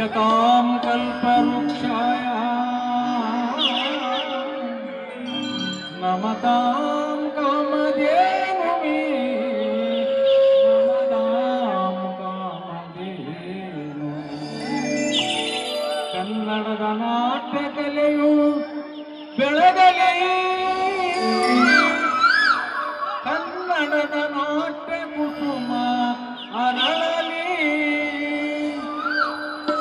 भजतां कल्पवृक्षाय नमतां कामधेनुवे नमतां कामधेनु ಕನ್ನಡದ ನಾಟ್ಯ ಕಲೆಯು ಬೆಳಗಲಿ ಕನ್ನಡದ ನಾಟ್ಯ ಕುಸುಮ ಅರಳಲಿ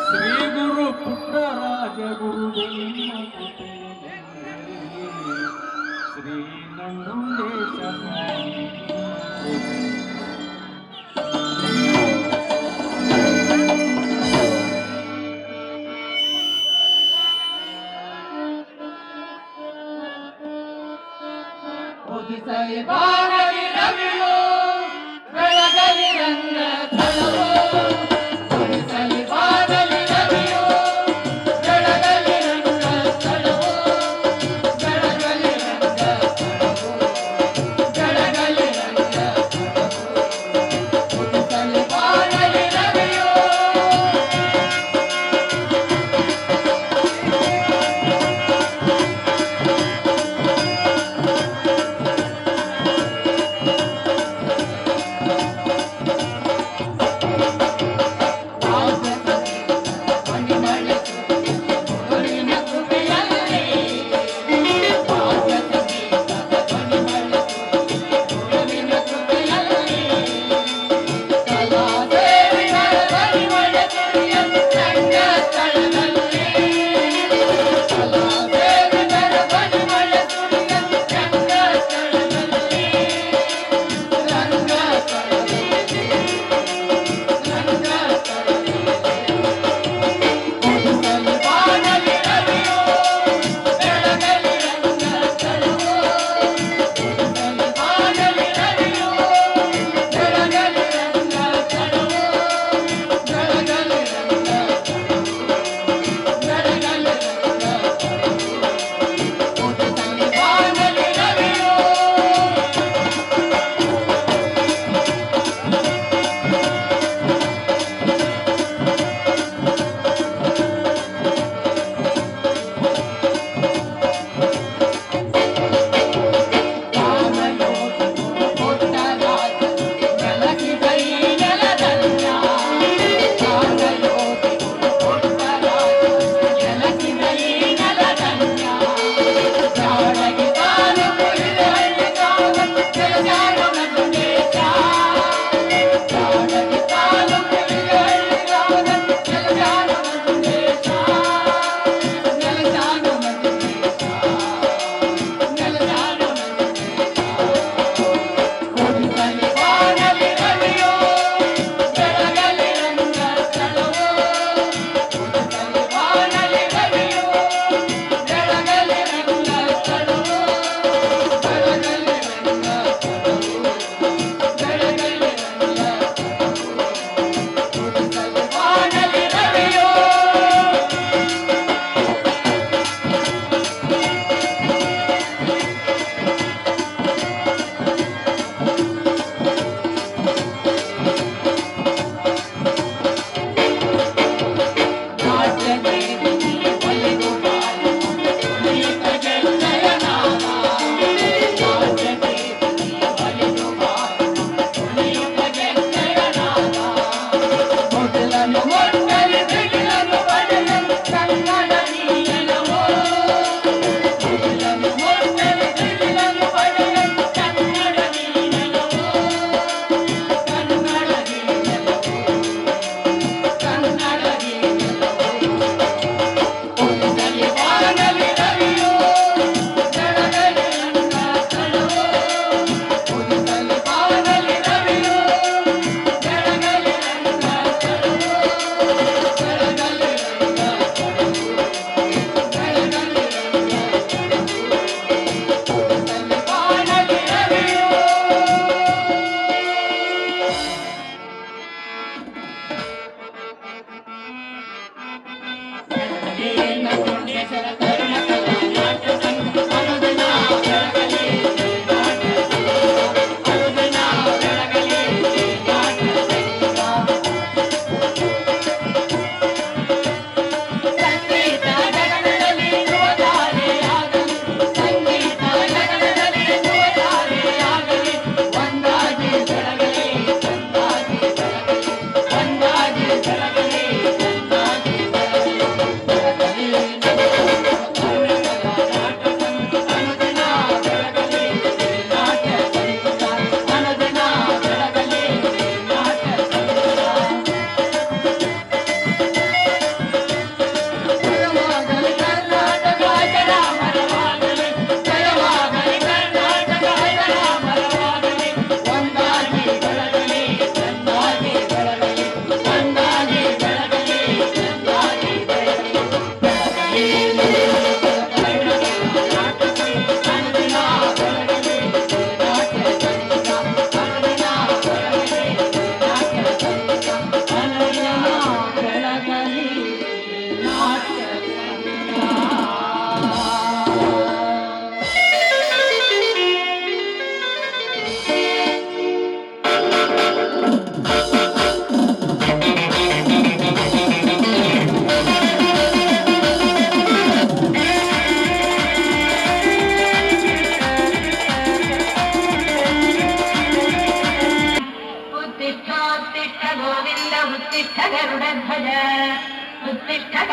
ಶ್ರೀ ಗುರು ಪುಟ್ಟರಾಜ ಗುರುಗಳ ಶ್ರೀ ನಂಜುಂಡೇಶ ಉದಿಸಲಿ ಬಾರಲಿ ರವಿಯೋ ಬೆಳಗಲಿ ರಂಗ ಸ್ಥಳವೋ ಉದಿಸಲಿ ಬಾರಲಿ ರವಿಯೋ ಬೆಳಗಲಿ ರಂಗ ಸ್ಥಳವೋ ಬೆಳಗಲಿ ರಂಗ ಸ್ಥಳವೋ ಬೆಳಗಲಿ ರಂಗ ಸ್ಥಳವೋ ಉದಿಸಲಿ ಬಾರಲಿ ರವಿಯೋ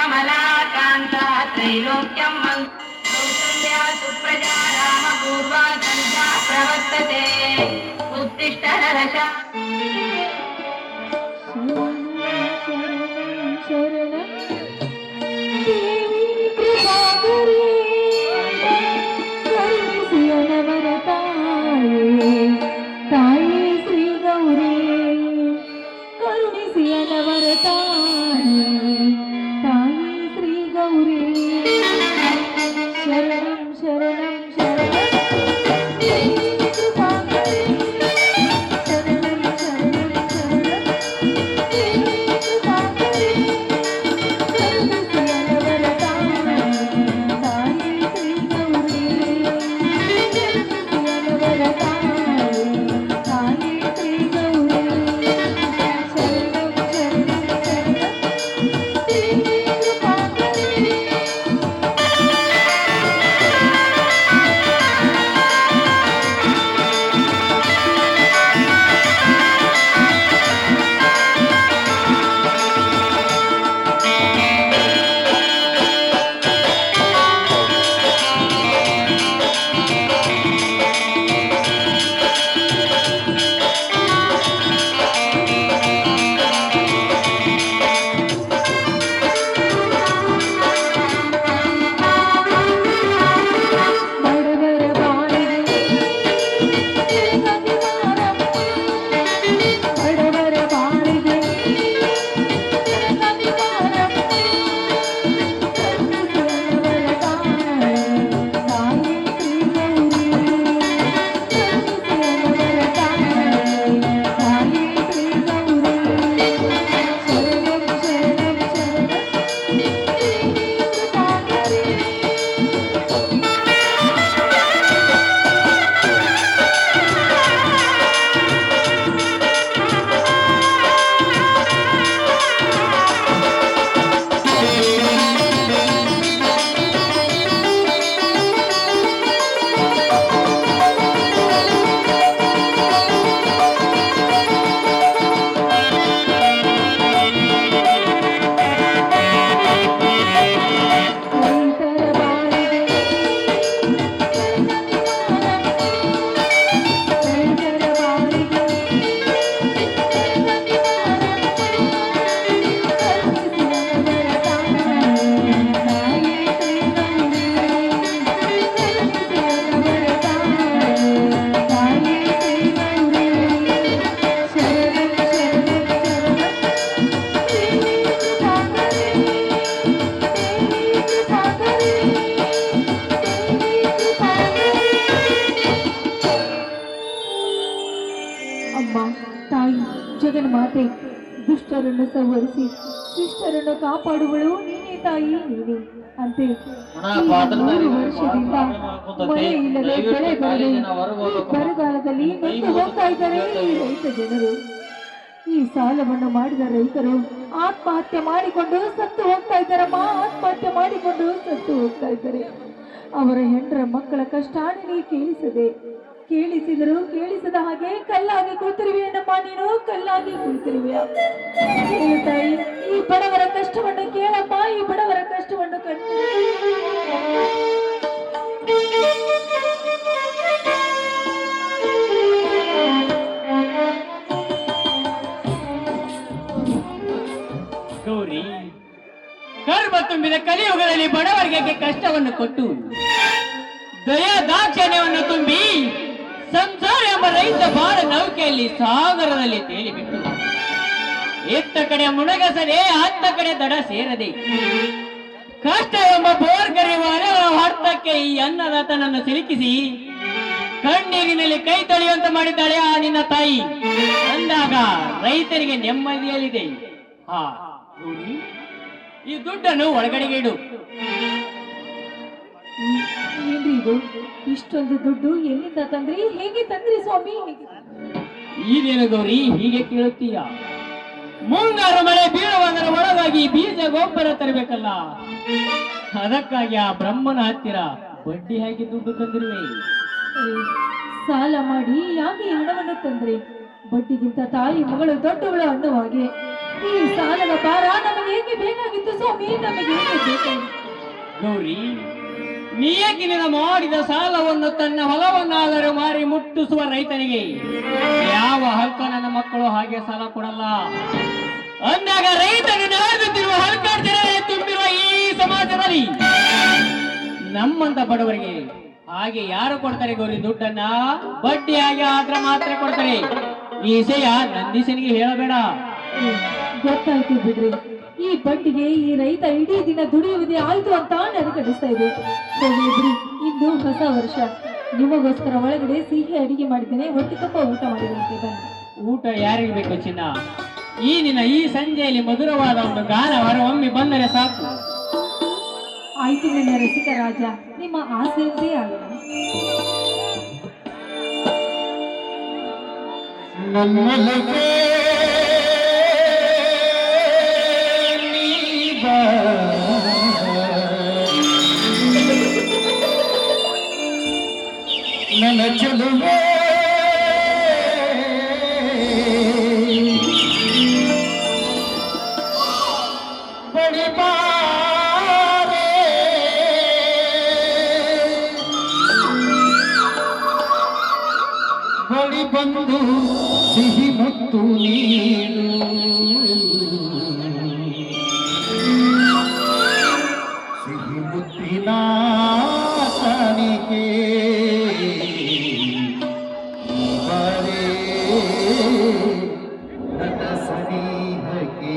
ಕಮಲಾಕಾಂತ ತ್ರೈಲೋಕ್ಯಂ ಕೌಸಲ್ಯಾ ಸುಪ್ರಜಾ ರಾಮಪೂರ್ವಾ ಸಂಧ್ಯಾ ಪ್ರವರ್ತತೆ ಉತ್ತಿಷ್ಠ ನರಶ ತಾಯಿ ಶ್ರೀ ಗೌರಿ ಕರುಣಿಸಿ ಅನವರ ತಾಯಿ ತಾಯಿ ಶ್ರೀ ಗೌರಿ ಶರಣಂ ಶರಣಂ ಶರಣಂ ದೇವಿ ಕೃಪಾಕರಿ ಶರಣಂ ಶರಣಂ ಶರಣಂ ದೇವಿ ಕೃಪಾಕರಿ ಕರುಣಿಸಿ ಅನವರ ತಾಯಿ ತಾಯಿ ಶ್ರೀ ಗೌರಿ ಕರುಣಿಸಿ ಅನವರ ತಾಯಿ ತಾಯಿ ಶ್ರೀ ಗೌರಿ ಶರಣಂ ಶರಣಂ ಶರಣಂ ದೇವಿ ಕೃಪಾಕರಿ ಬಡವರ ಬಾಳಿಗೆ ಬಡವರ ಬಾಳಿಗೆ ತಾಯಿ ಶ್ರೀ ಗೌರಿ ತಾಯಿ ಶ್ರೀ ಗೌರಿ ಶರಣಂ ಶರಣಂ ಶರಣಂ ದೇವಿ ಕೃಪಾಕರಿ ರೈತರ ಬಾಳಿಗೆ ರೈತರ ಬಾಳಿಗೆ ತಾಯಿ ಶ್ರೀ ಗೌರಿ ತಾಯಿ ಶ್ರೀ ಗೌರಿ ಶರಣಂ ಶರಣಂ ಶರಣಂ ದೇವಿ ಕೃಪಾಕರಿ ದೇವಿ ಕೃಪಾಕರಿ ದೇವಿ ಕೃಪಾಕರಿ ಅಮ್ಮ ತಾಯಿ ಜಗನ್ಮಾತೆ ದುಷ್ಟರನ್ನು ಸಂಹರಿಸಿ ಶಿಷ್ಟರನ್ನು ಕಾಪಾಡುವಳು ನೀನೇ ತಾಯಿ ನೀನೇ ಅಂತೆ ಈ 3 ವರ್ಷದಿಂದ ಮಳೆ ಇಲ್ಲದೆ ಬೆಳೆ ಬರದೆ ಈ ಬರಗಾಲದಲ್ಲಿ ನೊಂದು ಹೋಗ್ತಾ ಇದ್ದಾರೆ ಈ ರೈತ ಜನರು. ಈ ಸಾಲವನ್ನು ಮಾಡಿದ ರೈತರು ಆತ್ಮಹತ್ಯೆ ಮಾಡಿಕೊಂಡು ಸತ್ತು ಹೋಗ್ತಾ ಇದ್ದಾರಮ್ಮ. ಆತ್ಮಹತ್ಯೆ ಮಾಡಿಕೊಂಡು ಸತ್ತು ಹೋಗ್ತಾ ಇದ್ದಾರೆ. ಅವರ ಹೆಂಡರ ಮಕ್ಕಳ ಕಷ್ಟ ನೀನು ಕೇಳಿಸಿದರು ಕೇಳಿಸದ ಹಾಗೆ ಕಲ್ಲಾಗಿ ಕೂತಿರುವೆಯನ್ನಮ್ಮ. ನೀನು ಕಲ್ಲಾಗಿ ಕೂತಿರುವೆಯ. ಹೇಳು ತಾಯಿ, ಈ ಬಡವರ ಕಷ್ಟವನ್ನು ಕೇಳಮ್ಮ. ಈ ಬಡವರ ಕಷ್ಟವನ್ನು ಕಂಡು ಗೌರಿ, ಕರ್ಮ ತುಂಬಿದ ಕಲಿಯುಗದಲ್ಲಿ ಬಡವರಿಗೆ ಕಷ್ಟವನ್ನು ಕೊಟ್ಟು ದಯಾ ದಾಕ್ಷಿಣ್ಯವನ್ನು ತುಂಬಿ ಸಂಸಾರ ಎಂಬ ರೈತ ಬಾಳ ನೌಕೆಯಲ್ಲಿ ಸಾಗರದಲ್ಲಿ ತೇಲಿಬಿಟ್ಟು ಇತ್ತ ಕಡೆ ಮುಣಗಸದೆ ಅತ್ತ ಕಡೆ ದಡ ಸೇರದೆ ಕಷ್ಟ ಎಂಬ ಬೋರ್ ಕರೆಯುವ ಅರ್ಥಕ್ಕೆ ಈ ಅನ್ನದಾತನನ್ನು ಸಿಲುಕಿಸಿ ಕಣ್ಣೀರಿನಲ್ಲಿ ಕೈ ತೊಳೆಯುವಂತೆ ಮಾಡಿದ್ದಾಳೆ ಆ ನಿನ್ನ ತಾಯಿ. ಅಂದಾಗ ರೈತರಿಗೆ ನೆಮ್ಮದಿಯಲ್ಲಿದೆ. ಹಾ ಗೌರಿ, ಈ ದುಡ್ಡನ್ನು ಒಳಗಡೆಗೆ ಇಡು. ಏನ್ರಿ ಇದು? ಇಷ್ಟೊಂದು ದುಡ್ಡು ಎಲ್ಲಿಂದ ತಂದ್ರಿ? ಹೇಗೆ ತಂದ್ರಿ ಸ್ವಾಮಿ? ಈದೇನು ಗೌರಿ ಹೀಗೆ ಕೇಳುತ್ತೀಯ? ಮುಂಗಾರು ಮಳೆ ಬೀಳುವುದರ ಒಳಗಾಗಿ ಬೀಜ ಗೊಬ್ಬರ ತರಬೇಕಲ್ಲ, ಅದಕ್ಕಾಗಿ ಆ ಬ್ರಹ್ಮನ ಹತ್ತಿರ ಬಡ್ಡಿ ಹಾಕಿ ದುಡ್ಡು ತಂದಿರುವೆ. ಸಾಲ ಮಾಡಿ ಯಾಕೆ ಈ ಹಣವನ್ನು ತಂದ್ರಿ? ಬಡ್ಡಿಗಿಂತ ತಾಯಿ ಮಗಳು ದೊಡ್ಡವಳು ಅನ್ನುವಾಗೆ ಈ ಸಾಲದ ಭಾರ ನಮಗೆ ಏಕೆ ಬೇಕಾಗಿತ್ತು ಸ್ವಾಮಿ, ನಮಗೆ ಏಕೆ ಬೇಕಾಗಿತ್ತು? ಗೌರಿ, ನಿಯಕಿನಿಂದ ಮಾಡಿದ ಸಾಲವನ್ನು ತನ್ನ ಹೊಲವನ್ನಾದರೂ ಮಾರಿ ಮುಟ್ಟಿಸುವ ರೈತನಿಗೆ ಯಾವ ಹಲ್ಕ ನನ್ನ ಮಕ್ಕಳು ಹಾಗೆ ಸಾಲ ಕೊಡಲ್ಲ. ಅಂದಾಗ ರೈತನು ನಡೆದುತ್ತಿರುವ ಹಲ್ಕಾರ್ ಜನರೇ ತುಂಬಿರುವ ಈ ಸಮಾಜದಲ್ಲಿ ನಮ್ಮಂತ ಬಡವರಿಗೆ ಹಾಗೆ ಯಾರು ಕೊಡ್ತಾರೆ ಗೌರಿ ದುಡ್ಡನ್ನ? ಬಡ್ಡಿಯಾಗಿ ಆದ್ರೆ ಮಾತ್ರ ಕೊಡ್ತಾರೆ. ಈ ವಿಷಯ ನಂದೀಶನಿಗೆ ಹೇಳಬೇಡ. ಗೊತ್ತಾಯ್ತು ಬಿಡ್ರಿ, ಈ ಬಡ್ಡಿಗೆ ಈ ರೈತ ಇಡೀ ದಿನ ದುಡಿಯುವುದೇ ಆಯ್ತು ಅಂತ ನನಗೆ ಅನಿಸ್ತಾ ಇದೆ. ಹೋಗ್ಲಿ ಬಿಡಿ, ಇಂದು ಹೊಸ ವರ್ಷ, ನಿಮಗೋಸ್ಕರ ಒಳಗಡೆ ಸಿಹಿ ಅಡಿಗೆ ಮಾಡಿದ್ದೇನೆ, ಹೊಟ್ಟೆ ತುಂಬ ಊಟ ಮಾಡಿದಂತೆ ಬನ್ನಿ. ಊಟ ಯಾರಿಗೆ ಬೇಕು ಚಿನ್ನ? ಈ ದಿನ ಈ ಸಂಜೆಯಲ್ಲಿ ಮಧುರವಾದ ಒಂದು ಗಾನ ಹೊರಹೊಮ್ಮಿ ಬಂದರೆ ಸಾಕು. ಆಯ್ತು ನನ್ನ ರಸಿಕ ರಾಜ, ನಿಮ್ಮ ಆಸೆಯಂತೆ ಆಗಲ್ಲ. ನನ್ನೊಳಗೆ ನನ್ನ ಚೆಲುವೆ ಬಡಿ ಬಾರೆ, ಬಡಿ ಬಂದು ಸಿಹಿ ಮುತ್ತು ನೀಡು, ಸಿಹಿ ಮುತ್ತಿನ ಕಾಣಿಕೆ ಬಾರೆ ನನ್ನ ಸನಿಹಕ್ಕೆ.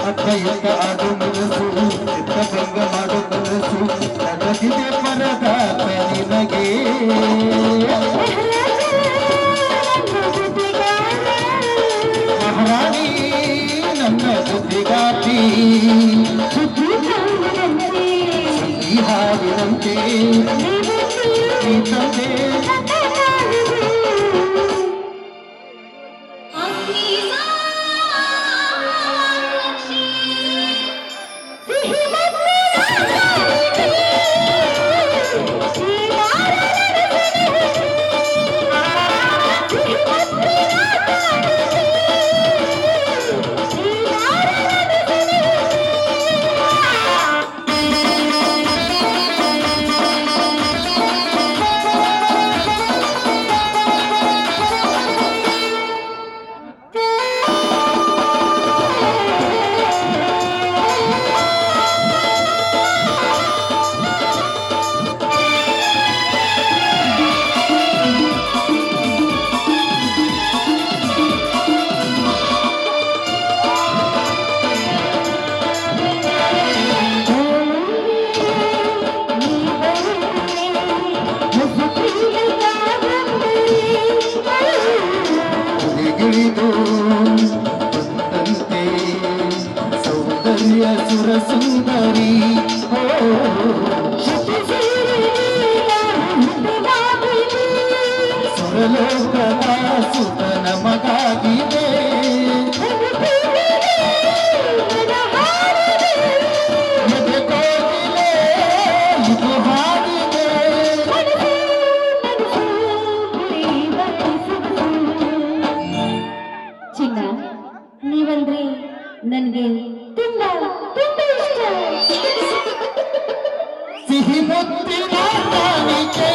ಅಕ್ಕಯ್ಯಕ್ಕ ಆಡು ಮನಸ್ಸು ಚಿತ್ತಭಂಗ ಮಾಡೋ ಕನಸು ನನಗಿದೆ ಪರದಾತ ನಿನಗೆ ಮಹಾರಾಣಿ ನನ್ನ ಬುದ್ಧಿಗಾತಿ ಸುದ್ದಿ ಹಾವಿನಂತೆ ಸುಂದರಿಯ ಸುರ ಸುಂದರಿ ಓ ಸುರಲೋಕದ ಸುತನ ಮಗಾಗಿದೆ ಎದೆ ಕೋಗಿಲೆ ಇದು ಹಾಡಿದೆ ಚಿನ್ನ ನೀವಂದ್ರೆ ನನಗೆ ತುಂಬಾ ತುಂಬಾ ಇಷ್ಟ. ಸಿಹಿ ಮುತ್ತಿನ ಕಾಣಿಕೆ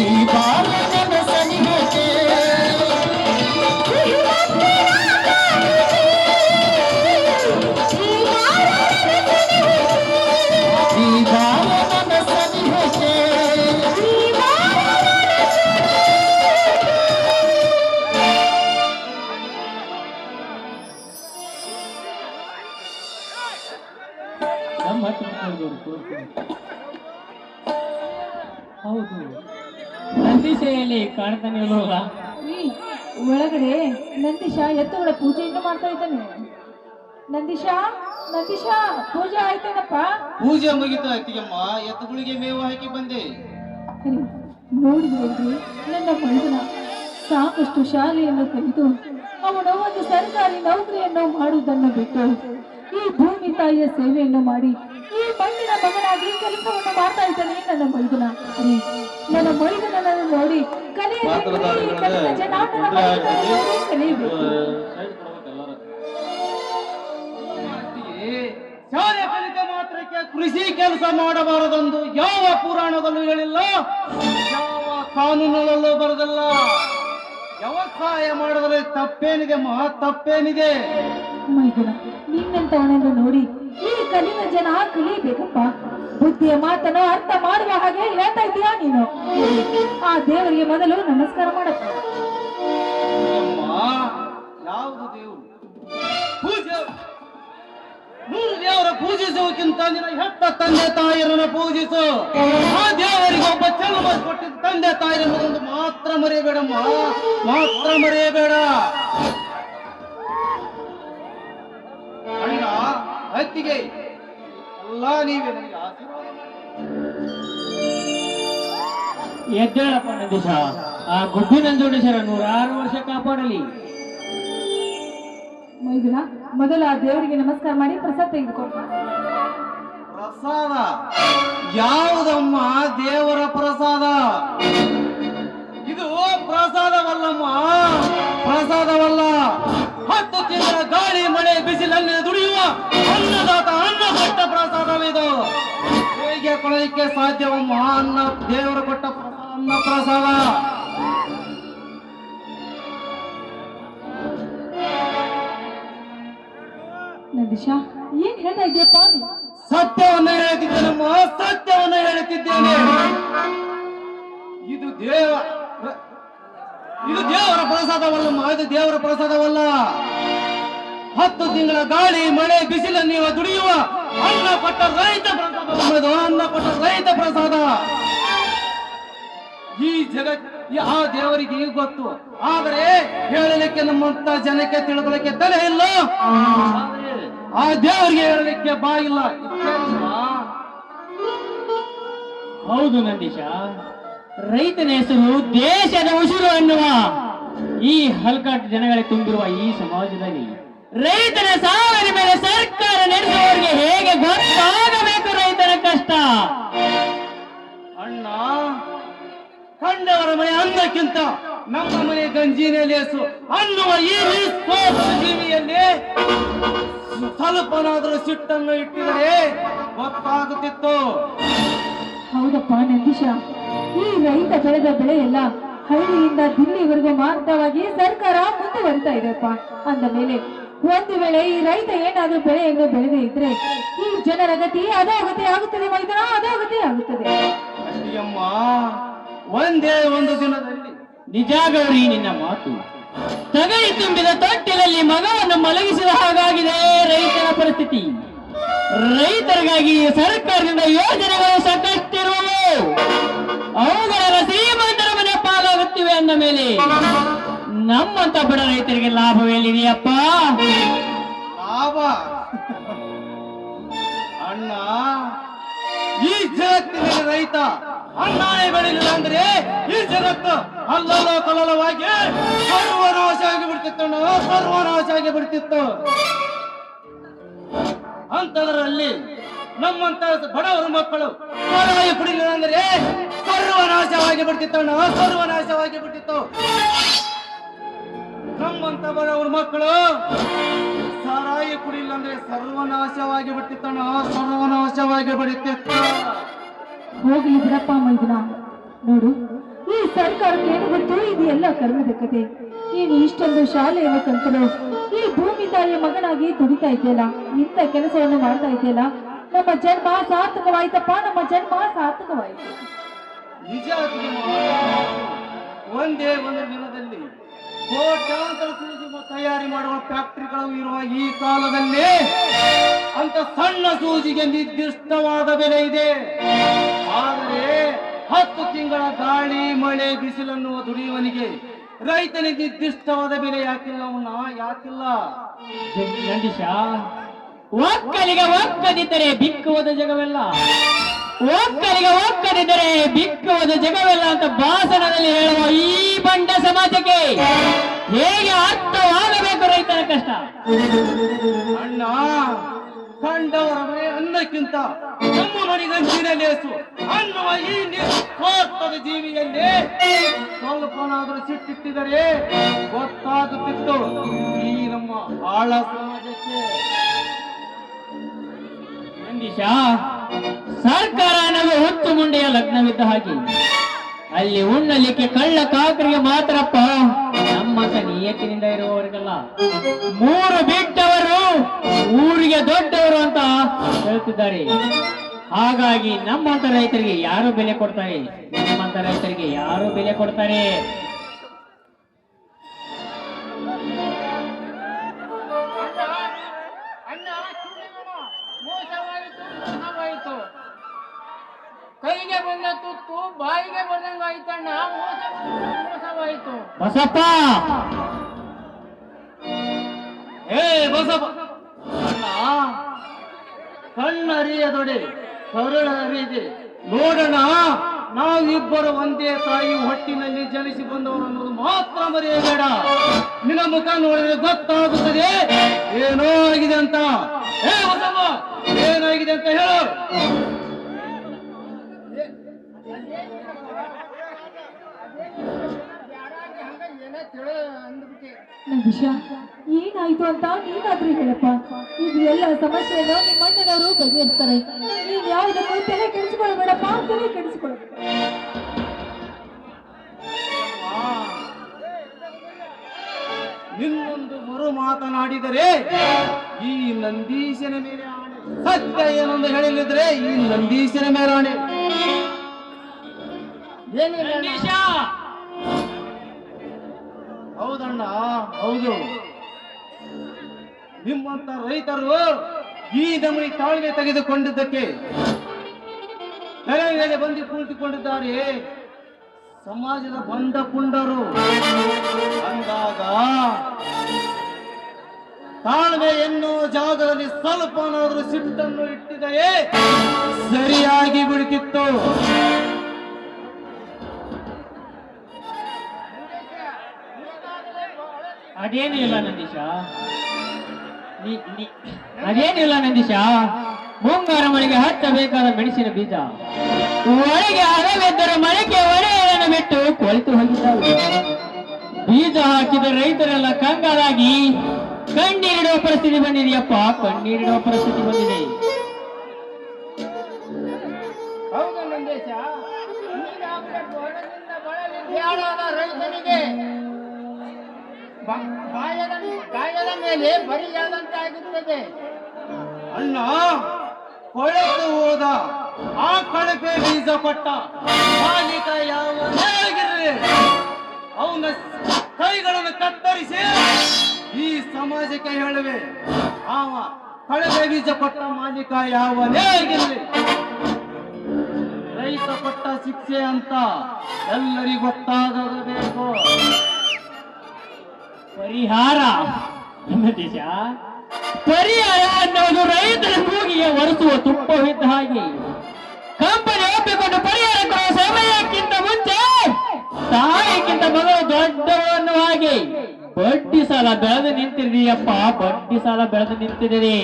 ಈ ಬಾಲಕನ ಸನಿಹಕ್ಕೆ ಈ ಬಾಲಕನ ಸನಿಹಕ್ಕೆ ನಮ್ಮ ತಿಳ್ಕೊಂಡವ್ರು ತೋರ್ಕೊಂಡು. ಹೌದು, ನಂದಿಸೆಯಲ್ಲಿ ಕಾಣ್ತಾನೆ ಇಲ್ವಲ್ಲ? ಈ ಒಳಗಡೆ ನಂದೀಶ ಎತ್ತುಗಳ ಪೂಜೆಯನ್ನು ಮಾಡ್ತಾ ಇದ್ದಾನೆ. ನಂದೀಶ ನಂದೀಶ ಪೂಜೆ ಆಯ್ತೇನಪ್ಪ? ಪೂಜೆ ಮುಗಿತು ಅತ್ತಿಗೆಮ್ಮ, ಎತ್ತುಗಳಿಗೆ ಮೇವು ಹಾಕಿ ಬಂದೆ. ನೋಡಿದ್ರಿ ನನ್ನ ಮೈದನ ಸಾಕಷ್ಟು ಶಾಲೆಯನ್ನು ಕಲಿತು ಅವನು ಒಂದು ಸರ್ಕಾರಿ ನೌಕರಿಯನ್ನು ಮಾಡುವುದನ್ನು ಬಿಟ್ಟು ಈ ಭೂಮಿ ತಾಯಿಯ ಸೇವೆಯನ್ನು ಮಾಡಿ ಈ ಮಣ್ಣಿನ ಮಗನಾಗಿ ಕೆಲಸವನ್ನು ಮಾಡ್ತಾ ಇದ್ದಾನೆ ನನ್ನ ಮೈದನ. ನನ್ನ ಮೈದನನ್ನು ನೋಡಿ ಕಲಿಯಬೇಕು, ಜನಾಂಗದ ಮೈದನನ್ನು ನೋಡಿ ಕಲಿಯಬೇಕು. ಶಾಲೆ ಕಲಿತ ಮಾತ್ರಕ್ಕೆ ಕೃಷಿ ಕೆಲಸ ಮಾಡಬಾರದೆಂದು ಯಾವ ಪುರಾಣದಲ್ಲೂ ಹೇಳಿಲ್ಲ, ಯಾವ ಕಾನೂನಲ್ಲೂ ಬರದಲ್ಲ. ವ್ಯವಸಾಯ ಮಾಡೋದ್ರಲ್ಲಿ ತಪ್ಪೇನಿದೆ ತಪ್ಪೇನಿದೆ? ಮೈದನ ನಿನ್ನಂತವನನ್ನು ನೋಡಿ ಈ ಕಲಿಯುವ ಜನ ಕಲಿಬೇಕಪ್ಪ. ಬುದ್ಧಿಯ ಮಾತನ್ನು ಅರ್ಥ ಮಾಡುವ ಹಾಗೆ ಹೇಳ್ತಾ ಇದೀಯಾ ನೀನು? ಆ ದೇವರಿಗೆ ಮೊದಲು ನಮಸ್ಕಾರ ಮಾಡಪ್ಪ. ಯಾವುದು ದೇವರು? ಪೂಜೆ ನೂರು ದೇವರ ಪೂಜಿಸುವುದಕ್ಕಿಂತ ನಿನ್ನ ಹೆತ್ತ ತಂದೆ ತಾಯಿಯರನ್ನು ಪೂಜಿಸು. ಆ ದೇವರಿಗೆ ಒಬ್ಬ ಜನ್ಮ ಕೊಟ್ಟಿದ್ದ ತಂದೆ ತಾಯಿರನ್ನೊಂದು ಮಾತ್ರ ಮರೆಯಬೇಡಮ್ಮ, ಮಾತ್ರ ಮರೆಯಬೇಡ. ಅಣ್ಣ ಅತ್ತಿಗೆ ಎಲ್ಲ ನೀವೇ ನನಗೆ ಆಶೀರ್ವಾದ ಮಾಡಿ. ಎದ್ದೇಳಪ್ಪ ನಂದೀಶ, ಆ ಗುಬ್ಬಿ ನಂಜುಂಡೇಶ್ವರ 106 ವರ್ಷ ಕಾಪಾಡಲಿ. ಮೈದುನ ಮೊದಲು ಆ ದೇವರಿಗೆ ನಮಸ್ಕಾರ ಮಾಡಿ ಪ್ರಸಾದ ತೆಗೆದುಕೊಂಡು. ಪ್ರಸಾದ ಯಾವುದಮ್ಮ? ದೇವರ ಪ್ರಸಾದ ಇದು. ಪ್ರಸಾದವಲ್ಲಮ್ಮ, ಪ್ರಸಾದವಲ್ಲ. 10 ತಿಂಗಳ ಗಾಳಿ ಮಳೆ ಬಿಸಿಲಲ್ಲಿ ದುಡಿಯುವ ಅನ್ನದಾತ ಅನ್ನ ಕೊಟ್ಟ ಪ್ರಸಾದವಿದು. ಹೇಗೆ ಕೊಡಲಿಕ್ಕೆ ಸಾಧ್ಯವಮ್ಮ? ಅನ್ನ ದೇವರು ಕೊಟ್ಟ ಅನ್ನ ಪ್ರಸಾದ. ನಂದೀಶ ಏನ್ ಹೇಳ್ತಾ ಇದೆಯಪ್ಪ? ಸತ್ಯವನ್ನ ಹೇಳುತ್ತಿದ್ದೇನಮ್ಮ, ಸತ್ಯವನ್ನ ಹೇಳುತ್ತಿದ್ದೇನೆ. ಇದು ದೇವರ ಪ್ರಸಾದವಲ್ಲಮ್ಮ, ಇದು ದೇವರ ಪ್ರಸಾದವಲ್ಲ. 10 ತಿಂಗಳ ಗಾಳಿ ಮಳೆ ಬಿಸಿಲ ನೀವು ದುಡಿಯುವ ಅನ್ನ ಕೊಟ್ಟ ರೈತ ಪ್ರಸಾದ, ಅನ್ನ ಕೊಟ್ಟ ರೈತ ಪ್ರಸಾದ. ಈ ಜಗತ್ ಆ ದೇವರಿಗೆ ಈಗ ಗೊತ್ತು, ಆದರೆ ಹೇಳಲಿಕ್ಕೆ ನಮ್ಮಂತ ಜನಕ್ಕೆ ತಿಳ್ಕೊಳ್ಳಿಕ್ಕೆ ತಲೆ ಇಲ್ಲ, ಆ ದೇವರಿಗೆ ಹೇಳಲಿಕ್ಕೆ ಬಾಯಿಲ್ಲ. ಹೌದು ನಂದೀಶ, ರೈತನ ಹೆಸರು ದೇಶದ ಉಸಿರು ಎನ್ನುವ ಈ ಹಲ್ಕಾಟ್ ಜನಗಳಿಗೆ ತುಂಬಿರುವ ಈ ಸಮಾಜದಲ್ಲಿ ರೈತನ ಸಾವಿನ ಮೇಲೆ ಸರ್ಕಾರ ನಡೆಸುವವರಿಗೆ ಹೇಗೆ ಗೊತ್ತಾಗಬೇಕು ರೈತನ ಕಷ್ಟ? ಅಣ್ಣ, ಕಂಡವರ ಮನೆ ಅನ್ನಕ್ಕಿಂತ ನಮ್ಮ ಮನೆ ಗಂಜಿನೇ ಲೇಸು ಅನ್ನುವ ಈ ಜೀವಿಯಲ್ಲಿ ಸ್ವಲ್ಪನಾದರೂ ಸಿಟ್ಟನ್ನು ಇಟ್ಟಿದರೆ ಗೊತ್ತಾಗುತ್ತಿತ್ತು. ಹೌದಪ್ಪ ನಂದೀಶ, ಈ ರೈತ ಬೆಳೆದ ಬೆಳೆ ಎಲ್ಲ ಹಳ್ಳಿಯಿಂದ ದಿಲ್ಲಿವರೆಗೂ ಮಾರಾಟವಾಗಿ ಸರ್ಕಾರ ಮುಂದುವರಿತಾ ಇದೆಪ್ಪ. ಅಂದ ಮೇಲೆ ಒಂದು ವೇಳೆ ಈ ರೈತ ಏನಾದ್ರೂ ಬೆಳೆಯನ್ನು ಬೆಳೆದೇ ಇದ್ರೆ ಈ ಜನರ ಗತಿ ಅಧೋಗತಿ ಆಗುತ್ತದೆ ಮೈದಾನ, ಅಧೋಗತಿ ಆಗುತ್ತದೆ. ಅಮ್ಮ, ಒಂದೇ ಒಂದು ದಿನದಲ್ಲಿ ನಿಜ ಗೌರಿ ನಿನ್ನ ಮಾತು. ತಗೈ ತುಂಬಿದ ತೊಟ್ಟಿಲಲ್ಲಿ ಮಗವನ್ನು ಮಲಗಿಸಿದ ಹಾಗಾಗಿದೆ ರೈತನ ಪರಿಸ್ಥಿತಿ. ರೈತರಿಗಾಗಿ ಸರ್ಕಾರದಿಂದ ಯೋಜನೆಗಳು ಸಾಕಷ್ಟಿರುವವು, ಅವುಗಳ ಶ್ರೀಮಂತರ ಮನೆ ಪಾಲಾಗುತ್ತಿವೆ ಅಂದ ಮೇಲೆ ನಮ್ಮಂತ ಬಡ ರೈತರಿಗೆ ಲಾಭವೇನಿದೆಯಪ್ಪ? ಲಾಭ. ಅಣ್ಣ, ಈ ಜಗತ್ತಿನಲ್ಲಿ ರೈತ ಅಣ್ಣಾನೇ ಬೆಳಿಲಿಲ್ಲ ಅಂದ್ರೆ ಈ ಜಗತ್ತು ಅಲ್ಲಲ್ಲ ಕಲ್ಲಲವಾಗಿ ಸರ್ವನಾಶ ಆಗಿ ಬಿಡ್ತಿತ್ತು, ಸರ್ವನಾಶ ಆಗಿ ಬಿಡ್ತಿತ್ತು. ಅಂತದ್ರಲ್ಲಿ ನಮ್ಮಂತ ಬಡವರ ಮಕ್ಕಳು ಸಾರಾಯಿ ಕುಡಿಲಿಲ್ಲ ಅಂದ್ರೆ ಸರ್ವನಾಶವಾಗಿ ಬಿಡ್ತಿತ್ತಣ್ಣ, ಸರ್ವನಾಶವಾಗಿ ಬಿಡ್ತಿತ್ತು. ನಮ್ಮಂತ ಬಡವರ ಮಕ್ಕಳು ಸಾರಾಯಿ ಕುಡಿಲಿಲ್ಲ ಅಂದ್ರೆ ಸರ್ವನಾಶವಾಗಿ ಬಿಡ್ತಿತ್ತಣ್ಣ, ಸರ್ವನಾಶವಾಗಿ ಬಿಡ್ತಿತ್ತು. ಹೋಗ್ಲಿ ಬಿಡಪ್ಪ ಮೈದುನ. ನೋಡು, ಈ ಸರ್ಕಾರಕ್ಕೆ ಏನು ಗೊತ್ತು, ಇದು ಎಲ್ಲ ಕರ್ಮದ ಕತೆ. ನೀನು ಇಷ್ಟೊಂದು ಶಾಲೆಯನ್ನು ಕಲ್ತರು, ಈ ಭೂಮಿ ತಾಯಿಯ ಮಗನಾಗಿ ದುಡಿತಾ ಇದೆಯಲ್ಲ, ಇಂಥ ಕೆಲಸವನ್ನು ಮಾಡ್ತಾ ಇದೆಯಲ್ಲ, ನಮ್ಮ ಜನ್ಮ ಸಾರ್ಥಕವಾಯ್ತಪ್ಪ, ನಮ್ಮ ಜನ್ಮ ಸಾರ್ಥಕವಾಯ್ತು. ನಿಜ. ಒಂದೇ ಒಂದು ದಿನದಲ್ಲಿ ಕೋಟ್ಯಾಂತರ ಸೂಜಿ ತಯಾರಿ ಮಾಡುವ ಫ್ಯಾಕ್ಟರಿಗಳು ಇರುವ ಈ ಕಾಲದಲ್ಲಿ ಅಂತ ಸಣ್ಣ ಸೂಜಿಗೆ ನಿರ್ದಿಷ್ಟವಾದ ಬೆಲೆ ಇದೆ. ಆದರೆ 10 ತಿಂಗಳ ಗಾಳಿ ಮಳೆ ಬಿಸಿಲನ್ನುವ ದುಡಿಯುವನಿಗೆ ರೈತನಿಗೆ ನಿರ್ದಿಷ್ಟವಾದ ಬೆಲೆ ಯಾಕಿಲ್ಲ? ಅವನ್ನ ಯಾಕಿಲ್ಲ? ನಂದೀಶ, ಒಕ್ಕಲಿಗೆ ಒಕ್ಕದಿದ್ದರೆ ಬಿಕ್ಕುವುದು ಜಗವೆಲ್ಲ, ಒಕ್ಕಲಿಗೆ ಒಕ್ಕದಿದ್ದರೆ ಬಿಕ್ಕುವುದು ಜಗವೆಲ್ಲ ಅಂತ ಭಾಷಣದಲ್ಲಿ ಹೇಳುವ ಈ ಬಂಡ ಸಮಾಜಕ್ಕೆ ಹೇಗೆ ಅರ್ಥವಾಗಬೇಕು ರೈತನ ಕಷ್ಟ? ಅಣ್ಣ, ಕಂಡವರ ಮನೆ ಅನ್ನಕ್ಕಿಂತ ನಮ್ಮ ಮನೆಗಂಚಿನ ಲೇಸು ಅನ್ನುವ ಈ ಸ್ವಾರ್ಥದ ಜೀವಿಯಲ್ಲಿ ಸ್ವಲ್ಪನಾದರೂ ಸಿಟ್ಟಿಟ್ಟಿದರೆ ಗೊತ್ತಾಗುತ್ತಿತ್ತು ಈ ನಮ್ಮ ಆಳ ಸಮಾಜಕ್ಕೆ. ನಂದೀಶ, ಸರ್ಕಾರ ನಮಗೆ ಹುಟ್ಟು ಮುಂಡೆಯ ಲಗ್ನವಿದ್ದ ಹಾಗೆ, ಅಲ್ಲಿ ಉಣ್ಣಲಿಕ್ಕೆ ಕಳ್ಳ ಕಾಕರಿಗೆ ಮಾತ್ರಪ್ಪ, ನಮ್ಮಂತ ನಿಯತ್ತಿನಿಂದ ಇರುವವರಿಗಲ್ಲ. 3 ಬಿಟ್ಟವರು ಊರಿಗೆ ದೊಡ್ಡವರು ಅಂತ ಹೇಳ್ತಿದ್ದಾರೆ. ಹಾಗಾಗಿ ನಮ್ಮಂತ ರೈತರಿಗೆ ಯಾರು ಬೆಲೆ ಕೊಡ್ತಾರೆ? ನಮ್ಮಂತ ರೈತರಿಗೆ ಯಾರು ಬೆಲೆ ಕೊಡ್ತಾರೆ? ಕೈಗೆ ಬಂದ ತುತ್ತು ಬಾಯಿಗೆ ಬಂದಂಗಾಯ್ತಣ್ಣ, ಮೋಸವಾಯಿತು. ಬಸಪ್ಪ, ಬಸಪ್ಪ ಅಣ್ಣ, ಕಣ್ಣರಿಯದೊಡೆ ಕರುಳರಿದೆ ನೋಡೋಣ. ನಾವಿಬ್ಬರು ಒಂದೇ ತಾಯಿ ಹೊಟ್ಟಿನಲ್ಲಿ ಜನಿಸಿ ಬಂದವರು ಅನ್ನೋದು ಮಾತ್ರ ಮರೆಯಬೇಡ. ನಿನ್ನ ಮುಖ ನೋಡಿದ್ರೆ ಗೊತ್ತಾಗುತ್ತದೆ ಏನೋ ಆಗಿದೆ ಅಂತ. ಬಸಪ್ಪ, ಏನಾಗಿದೆ ಅಂತ ಹೇಳು. ನಂದೀಶ, ಏನಾಯ್ತು ಅಂತ ನೀನಾದ್ರೂ ಹೇಳಪ್ಪ. ಇದು ಎಲ್ಲ ಸಮಸ್ಯೆಯನ್ನು ನಿಮ್ಮ ಅಣ್ಣನವರು ಬಗೆಹರಿಸ್ತಾರೆ. ನೀನ್ ಯಾವುದಕ್ಕೂ ತಲೆ ಕೆಡಿಸಿಕೊಳ್ಬೇಡಪ್ಪ, ತಲೆ ಕೆಡಿಸಿಕೊಳ್ಬೇಡ. ನಿನ್ನೊಂದು ಮರು ಮಾತನಾಡಿದರೆ ಈ ನಂದೀಶನ ಮೇಲೆ ಆಣೆ. ಸತ್ಯ ಏನೊಂದು ಹೇಳಿದ್ರೆ ಈ ನಂದೀಶನ ಮೇಲೆ ಆಣೆ. ನಂದೀಶ, ಹೌದಣ್ಣ, ಹೌದು. ನಿಮ್ಮಂತ ರೈತರು ಈ ನಮೂನಿ ತಾಳ್ಮೆ ತೆಗೆದುಕೊಂಡಿದ್ದಕ್ಕೆ ತಲೆ ಮೇಲೆ ಬಂದು ಕುಳಿತುಕೊಂಡಿದ್ದಾರೆ ಸಮಾಜದ ಬಂಧ ಪುಂಡರು. ಅಂದಾಗ ತಾಳ್ಮೆ ಎನ್ನುವ ಜಾಗದಲ್ಲಿ ಸ್ವಲ್ಪನಾದರೂ ಸಿಟ್ಟನ್ನು ಇಟ್ಟಿದರೆ ಸರಿಯಾಗಿ ಬಿಡುತ್ತಿತ್ತು. ಅದೇನಿಲ್ಲ ನಂದೀಶ, ಅದೇನಿಲ್ಲ ನಂದೀಶ. ಮುಂಗಾರು ಮಳೆಗೆ ಹಚ್ಚಬೇಕಾದ ಮೆಣಸಿನ ಬೀಜ ಒಳಗೆ ಅರವೆದ್ದರೆ ಮಳೆಗೆ ಒಡೆಯನ್ನು ಬಿಟ್ಟು ಕೊಳಿತು ಹೋಗಿದ್ದಾವೆ. ಬೀಜ ಹಾಕಿದ ರೈತರೆಲ್ಲ ಕಂಗಾಲಾಗಿ ಕಣ್ಣೀರಿಡುವ ಪರಿಸ್ಥಿತಿ ಬಂದಿದೆಯಪ್ಪ, ಕಣ್ಣೀರಿಡುವ ಪರಿಸ್ಥಿತಿ ಬಂದಿದೆ. ಹೌದು ನಂದೇಶ, ಬ್ಯಾಡಾದ ರೈತನಿಗೆ ಗಾಯದ ಮೇಲೆ ಬರಿಯಾದಂತಾಗುತ್ತದೆ. ಅಣ್ಣ, ಕೊಳೆತು ಹೋದ ಆ ಕಳಪೆ ಬೀಜ ಕೊಟ್ಟ ಮಾಲೀಕ ಯಾವನೇ ಆಗಿರಲಿ ಅವನ ಕೈಗಳನ್ನು ಕತ್ತರಿಸಿ ಈ ಸಮಾಜಕ್ಕೆ ಹೇಳುವೆ. ಅವ ಕಳಪೆ ಬೀಜ ಕೊಟ್ಟ ಮಾಲೀಕ ಯಾವನೇ ಆಗಿರಲಿ, ರೈತ ಕೊಟ್ಟ ಶಿಕ್ಷೆ ಅಂತ ಎಲ್ಲರಿಗೂ ಗೊತ್ತಾಗಬೇಕು. ಪರಿಹಾರ ನಂದೀಶ, ಪರಿಹಾರ ಅನ್ನೋದು ರೈತರ ಕೂಗಿಗೆ ಒರೆಸುವ ತುಪ್ಪವಿದ್ದ ಹಾಗೆ. ಕಂಪನಿ ಒಪ್ಪಿಕೊಂಡು ಪರಿಹಾರ ಕೊಡುವ ಸಮಯಕ್ಕಿಂತ ಮುಂಚೆ ತಾಯಿಗಿಂತ ಮಗಳು ದೊಡ್ಡವರು ಅನ್ನುವ ಹಾಗೆ ಬಡ್ಡಿ ಸಾಲ ಬೆಳೆದು ನಿಂತಿದೆಯಪ್ಪ, ಬಡ್ಡಿ ಸಾಲ ಬೆಳೆದು ನಿಂತಿದೆ.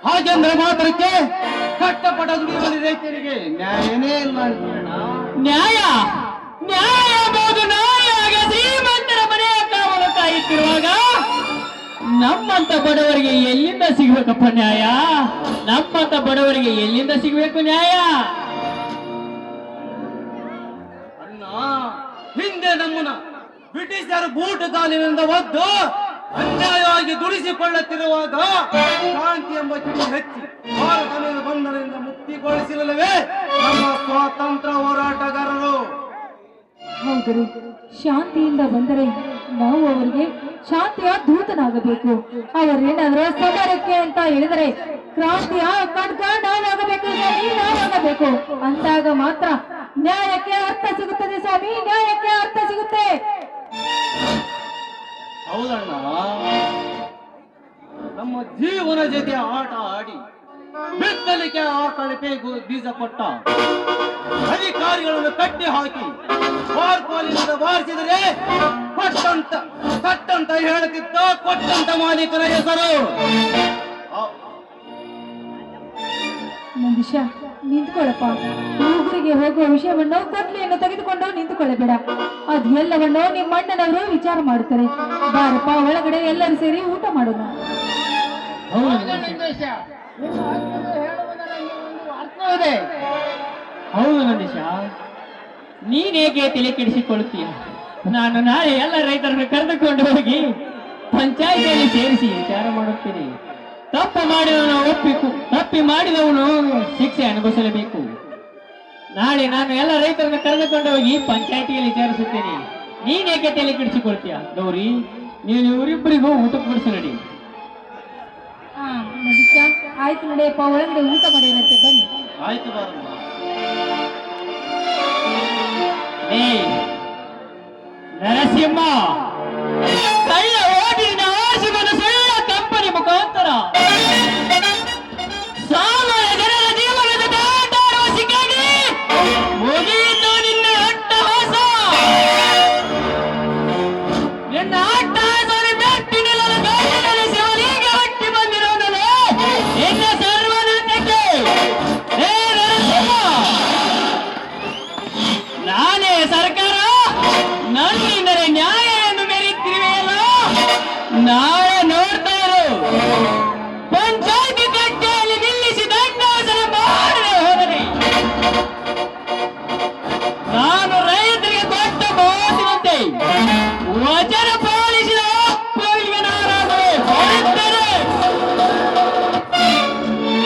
ಹಾಗೆಂದ್ರೆ ಮಾತ್ರಕ್ಕೆ ಕಷ್ಟಪಟ್ಟ ದುಡಿಯುವ ರೈತರಿಗೆ ನ್ಯಾಯನೇ ಇಲ್ಲ ಅಂತೀರಣ್ಣ. ನ್ಯಾಯ ನ್ಯಾಯ ಎಂಬುದು ನಾಯಿಯಾಗ ಶ್ರೀಮಂತರ ಮನೆಯ ಕಾವಲು ಕಾಯುತ್ತಿರುವಾಗ ನಮ್ಮಂತ ಬಡವರಿಗೆ ಎಲ್ಲಿಂದ ಸಿಗ್ಬೇಕಪ್ಪ ನ್ಯಾಯ? ನಮ್ಮಂತ ಬಡವರಿಗೆ ಎಲ್ಲಿಂದ ಸಿಗ್ಬೇಕು ನ್ಯಾಯ? ಅಣ್ಣ, ಹಿಂದೆ ನಮ್ಮನ್ನ ಬ್ರಿಟಿಷರು ಬೂಟು ಕಾಲಿನಿಂದ ಒದ್ದು ಅನ್ಯಾಯವಾಗಿ ದುಡಿಸಿಕೊಳ್ಳುತ್ತಿರುವಾಗ ಶಾಂತಿ ಎಂಬ ಕಿಡಿ ಹೆಚ್ಚಿ ಭಾರತದ ಬಂಧನದಿಂದ ಮುಕ್ತಿಗೊಳಿಸಲವೇ ನಮ್ಮ ಸ್ವಾತಂತ್ರ್ಯ ಹೋರಾಟಗಾರರು. ಹೌದು, ಶಾಂತಿಯಿಂದ ಬಂದರೆ ನಾವು ಅವರಿಗೆ ಶಾಂತಿಯ ದೂತನಾಗಬೇಕು. ಅವರೇನಾದ್ರೂ ಸಮರಕ್ಕೆ ಅಂತ ಹೇಳಿದರೆ ಕ್ರಾಂತಿಯ ಖಡ್ಗ ನಾವಾಗಬೇಕು ಸ್ವಾಮಿ, ನಾವಾಗಬೇಕು. ಅಂದಾಗ ಮಾತ್ರ ನ್ಯಾಯಕ್ಕೆ ಅರ್ಥ ಸಿಗುತ್ತದೆ ಸ್ವಾಮಿ, ನ್ಯಾಯಕ್ಕೆ ಅರ್ಥ ಸಿಗುತ್ತೆ. ಹೌದಣ್ಣ, ನಮ್ಮ ಜೀವನ ಜೊತೆ ಆಟ ಆಡಿ ಬೆತ್ತಲಿಕೆ ಆಕಳಿಕೆ ಬೀಜ ಕೊಟ್ಟ ಅಧಿಕಾರಿಗಳನ್ನು ಕಟ್ಟಿ ಹಾಕಿ ಬಾರ್ಕೋಲಿನಿಂದ ಬಾರಿಸಿದರೆ ಕಟ್ಟಂತ ಹೇಳುತ್ತಿದ್ದ ಕೊಟ್ಟಂತ ಮಾಲೀಕನ ಹೆಸರು. ನಂದಿಶ, ನಿಂತ್ಕೊಳ್ಳಪ್ಪ. ಊರಿಗೆ ಹೋಗುವ ವಿಷಯವನ್ನು ಕೊಡ್ಲಿಯನ್ನು ತೆಗೆದುಕೊಂಡು ನಿಂತುಕೊಳ್ಳಬೇಡ. ಅದು ಎಲ್ಲವನ್ನು ನಿಮ್ಮ ಅಣ್ಣನವರು ವಿಚಾರ ಮಾಡುತ್ತಾರೆ. ಬಾರಪ್ಪ, ಒಳಗಡೆ ಎಲ್ಲರೂ ಸೇರಿ ಊಟ ಮಾಡೋಣ. ಹೌದು ನಂದೇಶ, ನಿಮ್ಮ ಅಣ್ಣನು ಹೇಳುವುದರಲ್ಲಿ ಒಂದು ಅರ್ಥವಿದೆ. ಹೌದು ನಂದೀಶ, ನೀನೇಕೆ ತಲೆ ಕೆಡಿಸಿಕೊಳ್ಳುತ್ತೀಯ? ನಾನು ನಾಳೆ ಎಲ್ಲ ರೈತರನ್ನು ಕರೆದುಕೊಂಡು ಹೋಗಿ ಪಂಚಾಯಿತಿಯಲ್ಲಿ ಸೇರಿಸಿ ವಿಚಾರ ಮಾಡುತ್ತೇನೆ. ತಪ್ಪು ಮಾಡಿದವನು ಒಪ್ಪಿಕು, ತಪ್ಪಿ ಮಾಡಿದವನು ಶಿಕ್ಷೆ ಅನುಭವಿಸಲೇಬೇಕು. ನಾಳೆ ನಾನು ಎಲ್ಲ ರೈತರನ್ನು ಕರೆದುಕೊಂಡು ಹೋಗಿ ಪಂಚಾಯಿತಿಯಲ್ಲಿ ವಿಚಾರಿಸುತ್ತೇನೆ. ನೀನೇಕೆ ತಲೆ ಕೆಡಿಸಿಕೊಳ್ತೀಯ? ಗೌರಿ, ನೀನು ಇವರಿಬ್ಬರಿಗೂ ಊಟ ಕೊಡಿಸು ನಡಿ. ನಂದಿಶ, ಆಯ್ತು ನಡೆಯಪ್ಪ, ಒಳಗಡೆ ಊಟ ಮಾಡಿರಂತೆ, ಬನ್ನಿ. ಆಯ್ತು ಬಾರಮ್ಮ. ಏ ನರಸಿಂಹ, ಕಳ್ಳ ಓಟಿನ ಆಶೆಗಳನ್ನು ಸುಳ್ಳ ಕಂಪನಿ ಮುಖಾಂತರ ಸಾಮಾನ್ಯ ಜನರ ಜೀವನದ ದಾಟಾಡುವ ಸಿಕ್ಕಾಗಿ ಮುಗಿಯಿತು ನಿನ್ನ ಅಟ್ಟಹಾಸ. ನಿನ್ನ ಅಟ್ಟಹಾಸವನ್ನು ಮೆಟ್ಟಿ ನಿಲ್ಲದ ಗಾಯದಲ್ಲಿ ಶಿವಲಿಂಗ ಹುಟ್ಟಿ ಬಂದಿರುವುದಲ್ಲ ನಿನ್ನ ಸರ್ವನಂತಕ್ಕೆ. ಏ ನರಸಿಂಹ, ನಾನೇ ಸರ್ಕಾರ, ನನ್ನಿಂದಲೇ ನ್ಯಾಯ ಎಂದು ಮೆರೆಯುತ್ತಿರುವೆಯಲ್ಲ, ನಾಳೆ